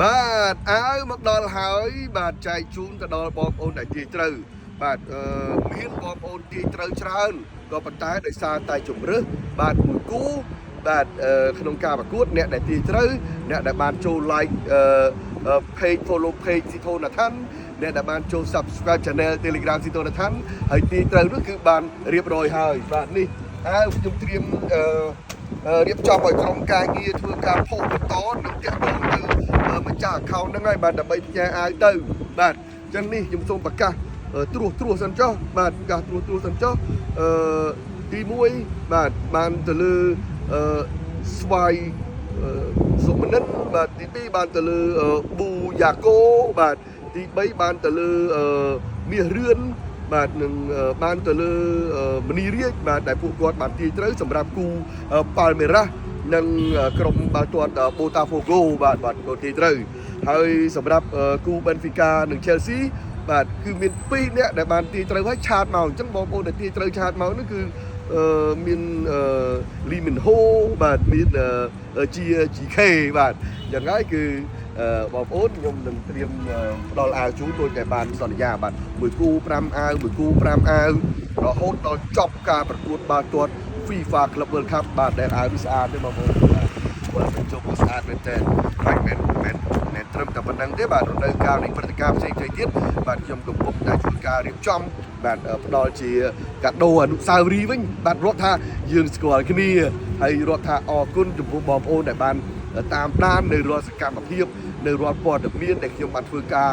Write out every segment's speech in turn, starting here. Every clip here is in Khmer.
បាទអើមកដល់ហើយបាទចែកជូនទៅដល់បងប្អូនដែលទាយត្រូវបាទមានបងប្អូនទាយត្រូវច្រើនក៏ប៉ុន្តែដោយសារតែជំរើសបាទមួយគូបាទក្នុងការប្រកួតអ្នកដែលទាយត្រូវអ្នកដែលបានចូល like page follow page ស៊ីថូណាថាន់អ្នកដែលបានចូល subscribe channel Telegram ស៊ីថូណាថាន់ហើយទាយត្រូវនោះគឺបានរៀបរយហើយបាទនេះខ្ញុំត្រៀមរៀបចំឲ្យក្រុមការងារធ្វើការផុសបន្តនិងតាក់ទងទៅម្ចាស់ account ហ្នឹងហើយបាទដើម្បីផ្ញើអាវទៅបាទអញ្ចឹងនេះខ្ញុំសូមប្រកាសត្រួសសិនចុះបាទប្រកាសត្រួសសិនចុះទី1បាទបានទៅលើស្វាយសុមនិតបាទទី2បានទៅលើប៊ូយ៉ាកូបាទទី3បានទៅលើមាសរឿនបាទនឹងបានទៅលើមនីរាជបាទដែលពួកគាត់បានទាញត្រូវសម្រាប់គូប៉ាល់មេរ៉ានិងក្រុមបាល់ទាត់បូតាហ្វូហ្គោបាទគាត់ទាញត្រូវហើយសម្រាប់គូប៊ែនហ្វីកានិងឆែលស៊ីបាទគឺមាន2នាក់ដែលបានទាញត្រូវហើយឆាតមកអញ្ចឹងបងប្អូនដែលទាញត្រូវឆាតមកនោះគឺមានលីមីនហូបាទមានGK បាទអញ្ចឹងហើយគឺបងប្អូនខ្ញុំនឹងត្រៀមផ្ដល់អាវជូនដូចតែបានសន្យាបាទមួយគូ5អាវមួយគូ5អាវរហូតដល់ចប់ការប្រកួតបាល់ទាត់ FIFA Club World Cup បាទដែលអាវវាស្អាតទេបងប្អូនបាទចូលស្អាតមែនតើហើយមែនត្រឹមតែប៉ុណ្្នឹងទេបាទរដូវកាលនៃព្រឹត្តិការណ៍ផ្សេងៗទៀតបាទខ្ញុំកំពុងតែជួយការរៀបចំបាទផ្ដល់ជាកាដូអនុស្សាវរីយ៍វិញបាទរាប់ថាយើងស្គាល់គ្នាហើយរាប់ថាអរគុណចំពោះបងប្អូនដែលបានតាមដាននៅរាល់សកម្មភាពនៅរាល់ព័ត៌មានដែលខ្ញុំបានធ្វើការ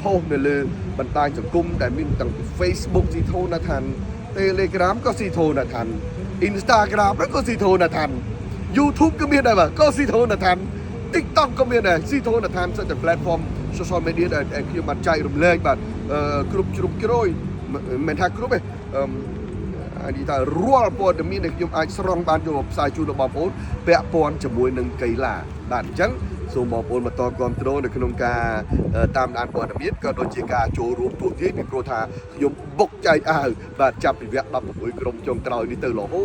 ផុសនៅលើបណ្ដាញសង្គមដែលមានទាំង Facebook ស៊ីថូណាថាន់ Telegram ក៏ស៊ីថូណាថាន់ Instagram ក៏ស៊ីថូណាថាន់ YouTube ក៏មានដែរបាទក៏ស៊ីថូណាថាន់ TikTok ក៏មានដែរស៊ីថូណាថាន់សិតតែ platform social media ដែលខ្ញុំបានចែករំលែកបាទគ្រប់ជ្រុងជ្រោយមិនថាគ្រប់ទេនិយាយថារាល់ព័ត៌មានដែលខ្ញុំអាចស្រង់បានយកមកផ្សាយជូនដល់បងប្អូនពាក់ព័ន្ធជាមួយនឹងកីឡាបាទអញ្ចឹងសូមបងប្អូនបន្តគ្រប់គ្រងនៅក្នុងការតាមដានព័ត៌មានក៏ដូចជាការចូលរួមទូទាយពីព្រោះថាខ្ញុំបុកចែកអាវបាទចាប់ពីវគ្គ16ក្រុមចុងក្រោយនេះទៅរហូ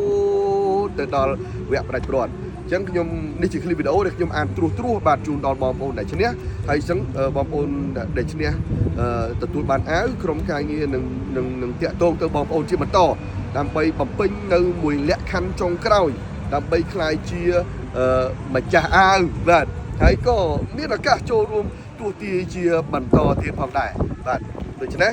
តទៅដល់វគ្គប្រាច់ព្រាត់អញ្ចឹងខ្ញុំនេះជាឃ្លីបវីដេអូដែលខ្ញុំអានត្រួសបាទជូនដល់បងប្អូនដែលឈ្នះហើយអញ្ចឹងបងប្អូនដែលឈ្នះទទួលបានអាវក្រុមការងារនឹងតាក់ទងទៅបងប្អូនជាបន្តដើម្បីបំពេញនៅមួយលក្ខខណ្ឌចុងក្រោយដើម្បីក្លាយជាម្ចាស់អាវបាទហើយក៏មានឱកាសចូលរួមទូទាយជាបន្តទៀតផងដែរបាទដូច្នេះ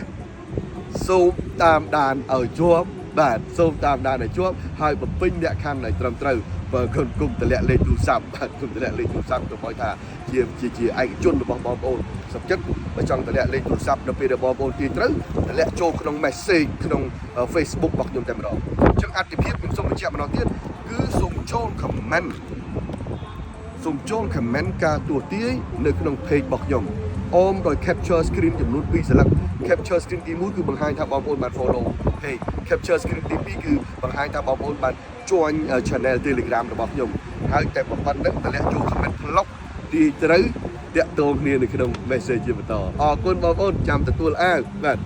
សូមតាមដានឲ្យជាប់បាទសូមតាមដានឲ្យជាប់ហើយបំពេញលក្ខខណ្ឌឲ្យត្រឹមត្រូវបើគុំតម្លាក់លេខទូរស័ព្ទបាទគុំតម្លាក់លេខទូរស័ព្ទទៅឲ្យថាជាឯកជនរបស់បងប្អូនសុខចិត្តបើចង់តម្លាក់លេខទូរស័ព្ទនៅពេលដែលបងប្អូនទាញត្រូវតម្លាក់ចូលក្នុង message ក្នុង Facebook របស់ខ្ញុំតែម្ដងអញ្ចឹងអត្ថិភាពខ្ញុំសូមបញ្ជាក់ម្ដងទៀតគឺសូមចូល comment ការទូទាយនៅក្នុង page របស់ខ្ញុំអមដោយ capture screen ចំនួន2សន្លឹក capture screen ទី1គឺបង្ហាញថាបងប្អូនបាន follow page capture screen ទី2គឺបង្ហាញថាបងប្អូនបាន join channel Telegram របស់ខ្ញុំហើយតែប៉ុណ្្នឹងតម្លាក់ចូល comment ប្លុកទីត្រូវតាក់ទងគ្នានៅក្នុង message ជាបន្តអរគុណបងប្អូនចាំទទួលអាវបាទ